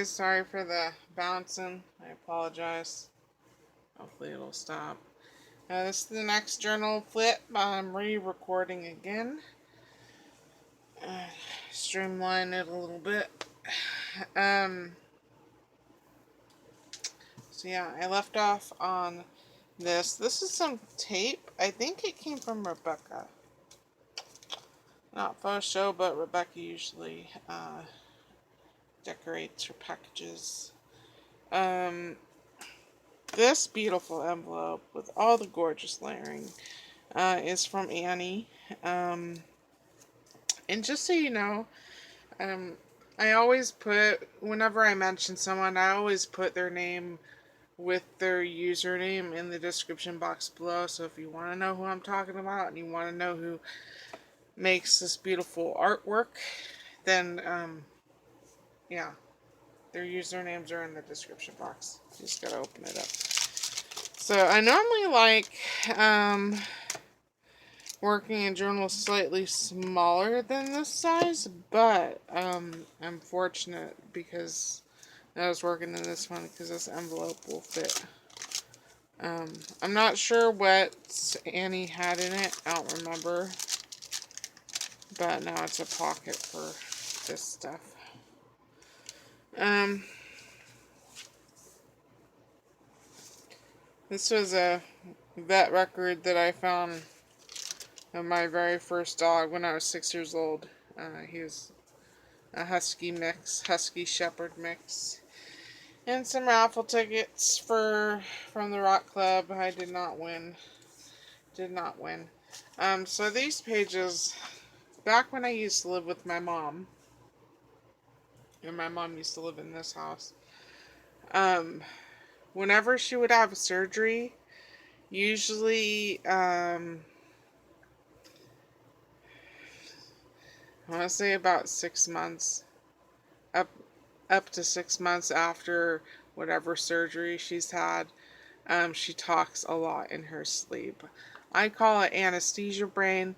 Sorry for the bouncing. I apologize. Hopefully it'll stop. This is the next journal flip. I'm re-recording again. Streamline it a little bit. Um, so yeah, I left off on this. This is some tape. I think it came from Rebecca. Not faux show, but Rebecca usually decorates her packages. This beautiful envelope with all the gorgeous layering is from Annie. And just so you know, um, I always put, whenever I mention someone, I always put their name with their username in the description box below. So if you want to know who I'm talking about and you want to know who makes this beautiful artwork, then yeah, their usernames are in the description box. You just gotta open it up. So I normally like working in journals slightly smaller than this size, but I'm fortunate because I was working in this one because this envelope will fit. I'm not sure what Annie had in it. I don't remember. But now it's a pocket for this stuff. This was a vet record that I found of my very first dog when I was 6 years old. He was a husky mix, husky shepherd mix. And some raffle tickets from the Rock Club. I did not win. Did not win. So these pages, back when I used to live with my mom, and my mom used to live in this house, whenever she would have a surgery, usually, I want to say about 6 months, up to 6 months after whatever surgery she's had, she talks a lot in her sleep. I call it anesthesia brain.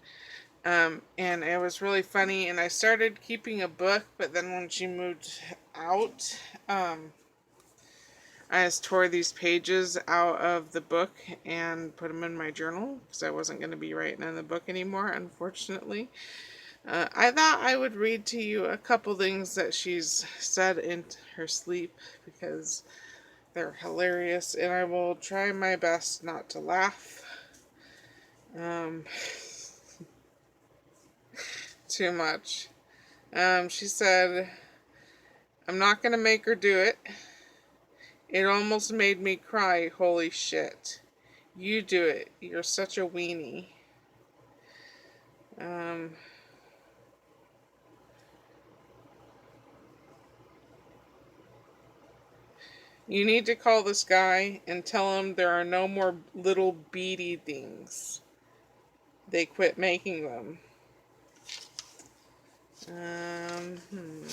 And it was really funny. And I started keeping a book, but then when she moved out, I just tore these pages out of the book and put them in my journal because I wasn't going to be writing in the book anymore, unfortunately. I thought I would read to you a couple things that she's said in her sleep because they're hilarious, and I will try my best not to laugh too much. She said, "I'm not going to make her do it. It almost made me cry, holy shit. You do it. You're such a weenie." You need to call this guy and tell him there are no more little beady things. They quit making them. Um, hmm.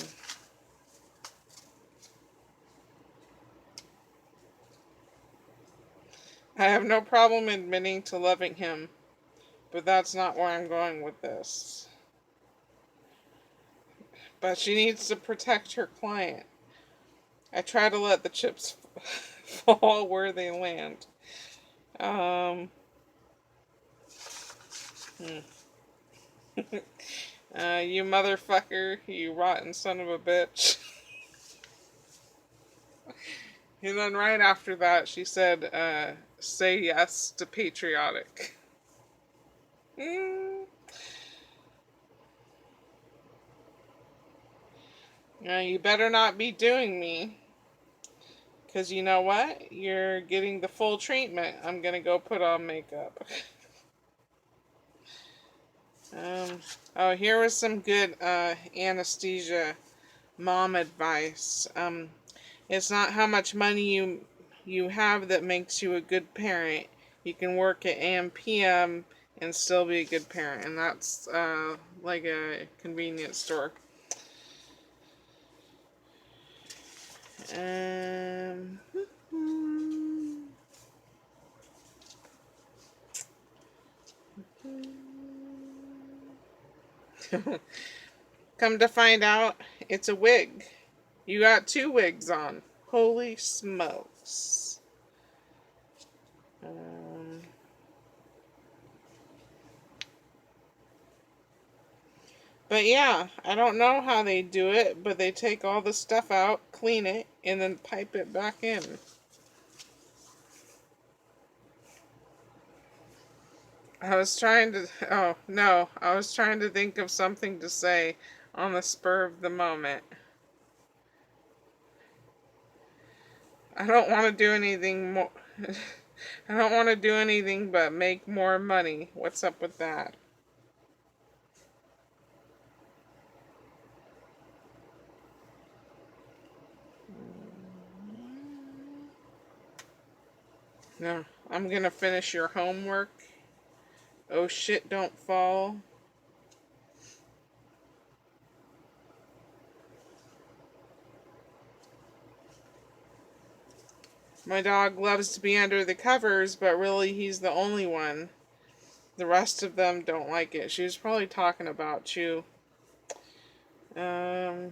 I have no problem admitting to loving him, but that's not where I'm going with this. But she needs to protect her client. I try to let the chips fall where they land. You motherfucker, you rotten son of a bitch. And then right after that, she said, say yes to patriotic. You better not be doing me. Because you know what? You're getting the full treatment. I'm going to go put on makeup. Oh, here was some good anesthesia mom advice. It's not how much money you have that makes you a good parent. You can work at AM PM and still be a good parent, and that's like a convenience store. Um, Come to find out, it's a wig. You got 2 wigs on. Holy smokes. But yeah, I don't know how they do it, but they take all the stuff out, clean it, and then pipe it back in. I was trying to, oh no, I was trying to think of something to say on the spur of the moment. I don't want to do anything more. I don't want to do anything but make more money. What's up with that? No, I'm gonna finish your homework. Oh shit, don't fall. My dog loves to be under the covers, but really he's the only one. The rest of them don't like it. She was probably talking about you. Um,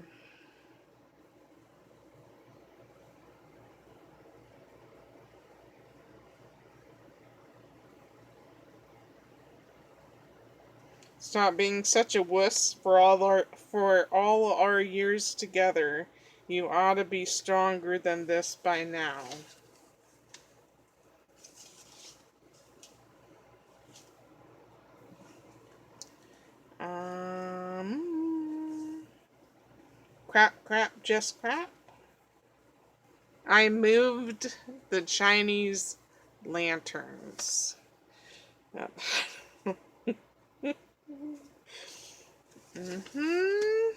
Stop being such a wuss for all our years together. You ought to be stronger than this by now. Crap, crap, just crap. I moved the Chinese lanterns. Yep. hmm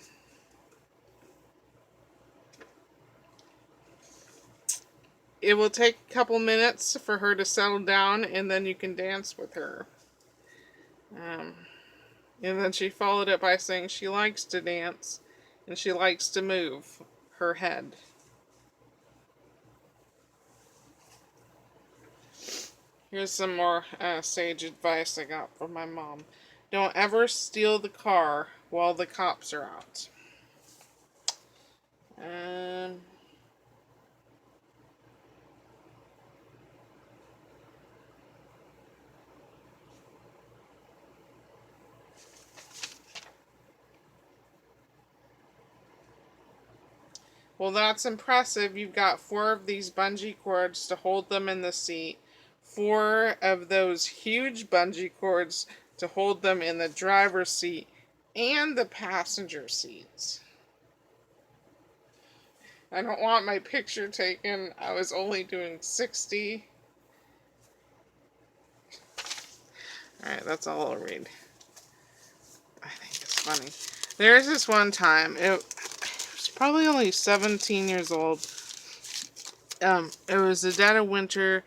It will take a couple minutes for her to settle down, and then you can dance with her. Um, and then she followed it by saying she likes to dance, and she likes to move her head. Here's some more sage advice I got from my mom. Don't ever steal the car while the cops are out. Um, well, that's impressive. You've got 4 of these bungee cords to hold them in the seat, 4 of those huge bungee cords to hold them in the driver's seat and the passenger seats. I don't want my picture taken. I was only doing 60. Alright, that's all I'll read. I think it's funny. There's this one time, it was probably only 17 years old. It was the dead of winter.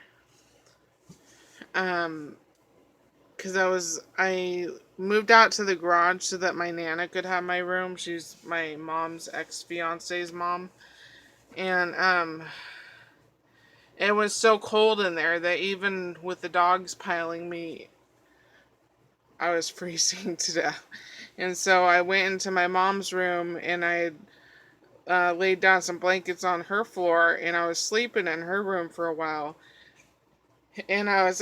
Because I moved out to the garage so that my Nana could have my room. She's my mom's ex-fiance's mom. And, it was so cold in there that even with the dogs piling me, I was freezing to death. And so I went into my mom's room and I laid down some blankets on her floor and I was sleeping in her room for a while. And I was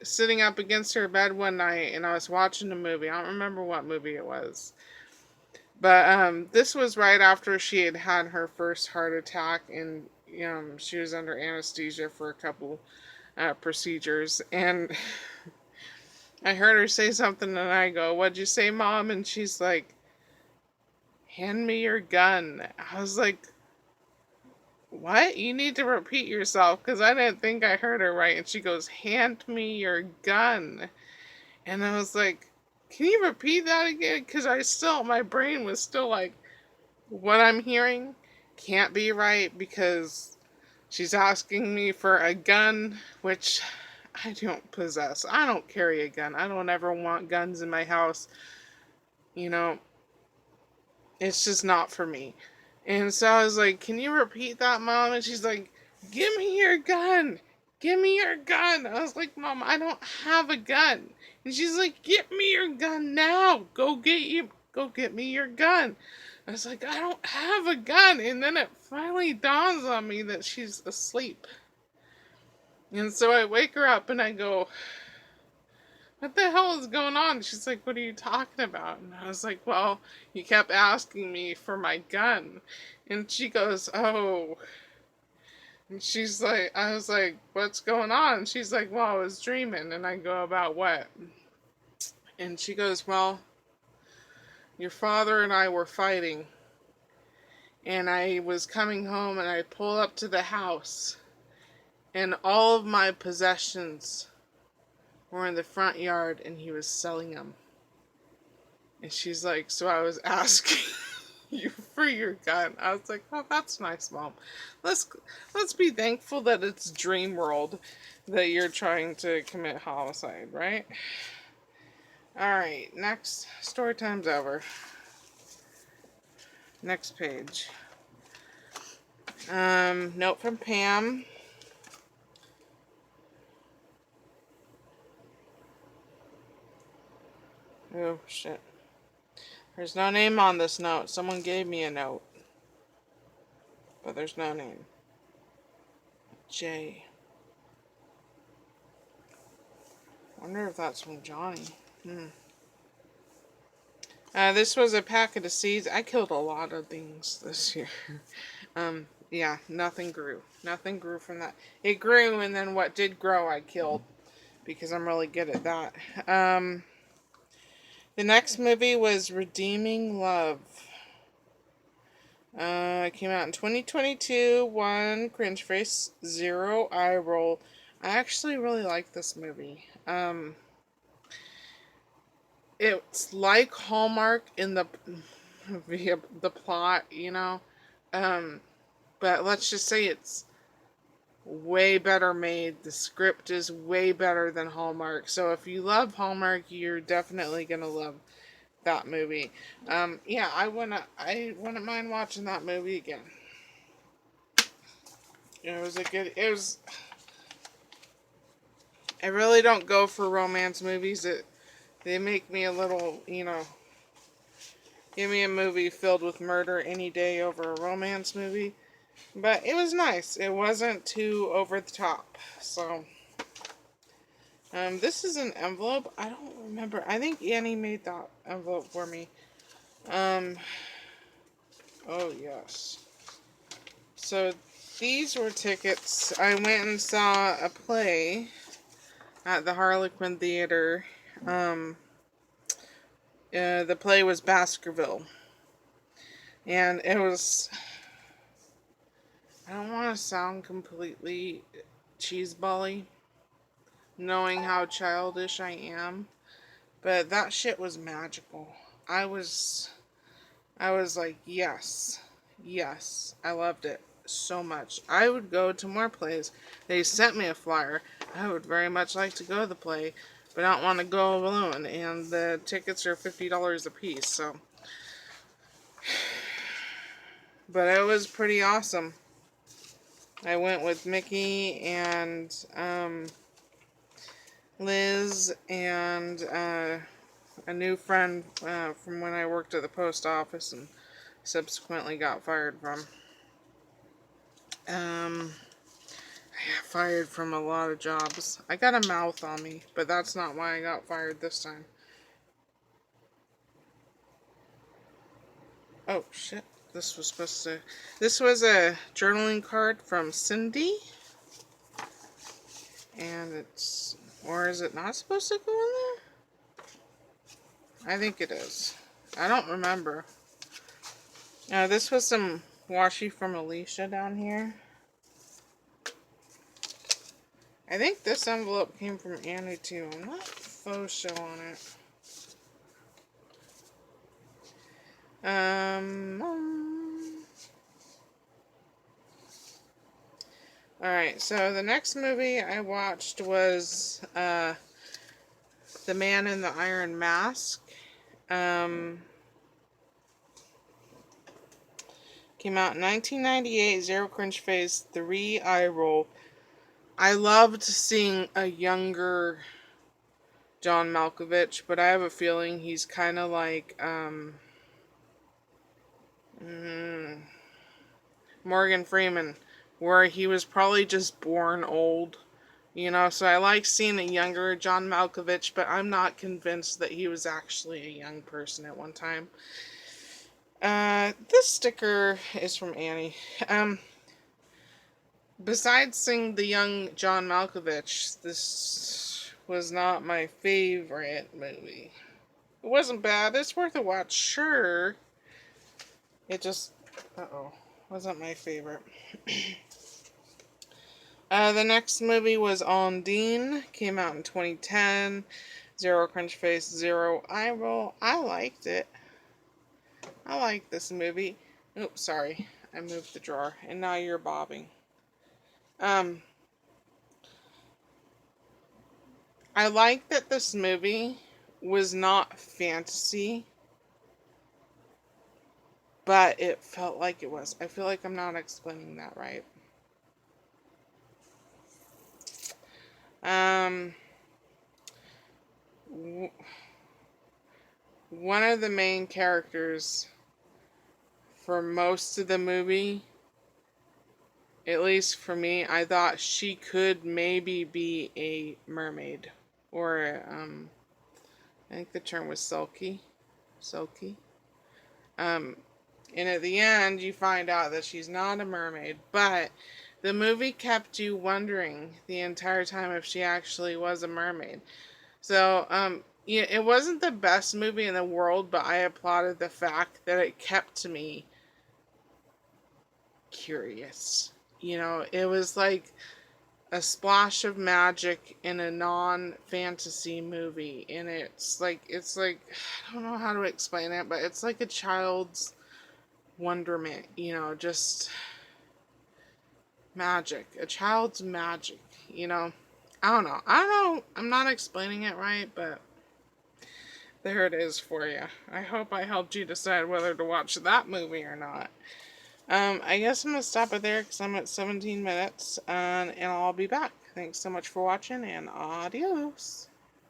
sitting up against her bed one night and I was watching a movie. I don't remember what movie it was. But this was right after she had had her first heart attack and she was under anesthesia for a couple procedures. And I heard her say something and I go, "What'd you say, Mom?" And she's like, "Hand me your gun." I was like, "What? You need to repeat yourself," because I didn't think I heard her right. And she goes, "Hand me your gun." And I was like, "Can you repeat that again?" Because my brain was still like, what I'm hearing can't be right because she's asking me for a gun, which I don't possess. I don't carry a gun. I don't ever want guns in my house. You know, it's just not for me. And so I was like, "Can you repeat that, Mom?" And she's like, "Give me your gun. Give me your gun." I was like, "Mom, I don't have a gun." And she's like, "Get me your gun now. Go get me your gun." I was like, I don't have a gun. And then it finally dawns on me that she's asleep. And so I wake her up and I go, what the hell is going on? She's like, what are you talking about? And I was like, well, you kept asking me for my gun. And she goes, oh. And she's like, I was like, what's going on? And she's like, well, I was dreaming. And I go, about what? And she goes, well, your father and I were fighting. And I was coming home and I pulled up to the house. And all of my possessions were in the front yard and he was selling them. And she's like, so I was asking you for your gun. I was like, oh, that's nice, Mom. Let's be thankful that it's dream world that you're trying to commit homicide, right? Alright, next. Story time's over. Next page. Note from Pam. Oh, shit. There's no name on this note. Someone gave me a note. But there's no name. J. Wonder if that's from Johnny. This was a packet of seeds. I killed a lot of things this year. Yeah, nothing grew. Nothing grew from that. It grew, and then what did grow I killed. Because I'm really good at that. The next movie was Redeeming Love. It came out in 2022. 1 cringe face, 0 eye roll. I actually really like this movie. It's like Hallmark in the plot, you know. But let's just say it's way better made. The script is way better than Hallmark. So if you love Hallmark, you're definitely gonna love that movie. Yeah, I wouldn't mind watching that movie again. I really don't go for romance movies. They make me a little, give me a movie filled with murder any day over a romance movie. But it was nice. It wasn't too over the top. So, this is an envelope. I don't remember. I think Annie made that envelope for me. Oh yes. So, these were tickets. I went and saw a play at the Harlequin Theater. The play was Baskerville. And it was... I don't want to sound completely cheesebally, knowing how childish I am, but that shit was magical. I was like, yes, I loved it so much. I would go to more plays. They sent me a flyer. I would very much like to go to the play, but I don't want to go alone, and the tickets are $50 a piece, so. But it was pretty awesome. I went with Mickey and Liz and a new friend from when I worked at the post office and subsequently got fired from. I got fired from a lot of jobs. I got a mouth on me, but that's not why I got fired this time. Oh, shit. This was a journaling card from Cindy. And or is it not supposed to go in there? I think it is. I don't remember. This was some washi from Elisha down here. I think this envelope came from Annie too. I'm not faux show on it. Alright, so the next movie I watched was The Man in the Iron Mask. Came out in 1998, 0 cringe face, 3 eye roll. I loved seeing a younger John Malkovich, but I have a feeling he's kind of like, Mm, Morgan Freeman, where he was probably just born old. You know, so I like seeing a younger John Malkovich, but I'm not convinced that he was actually a young person at one time. This sticker is from Annie. Um, Besides seeing the young John Malkovich, this was not my favorite movie. It wasn't bad. It's worth a watch, sure. It just, wasn't my favorite. The next movie was On Dean. Came out in 2010. Zero crunch face, zero eye roll. I liked it. I like this movie. Oops, sorry. I moved the drawer, and now you're bobbing. Um, I like that this movie was not fantasy, but it felt like it was. I feel like I'm not explaining that right. Um, one of the main characters for most of the movie, at least for me, I thought she could maybe be a mermaid. Or, I think the term was sulky. Sulky. Um, and at the end, you find out that she's not a mermaid, but the movie kept you wondering the entire time if she actually was a mermaid. So, yeah, it wasn't the best movie in the world, but I applauded the fact that it kept me curious. You know, it was like a splash of magic in a non-fantasy movie, and it's like I don't know how to explain it, but it's like a child's wonderment, you know, just magic, a child's magic, you know. I don't know, I'm not explaining it right, but there it is for you. I hope I helped you decide whether to watch that movie or not. I guess I'm gonna stop it there because I'm at 17 minutes, and I'll be back. Thanks so much for watching, and adios.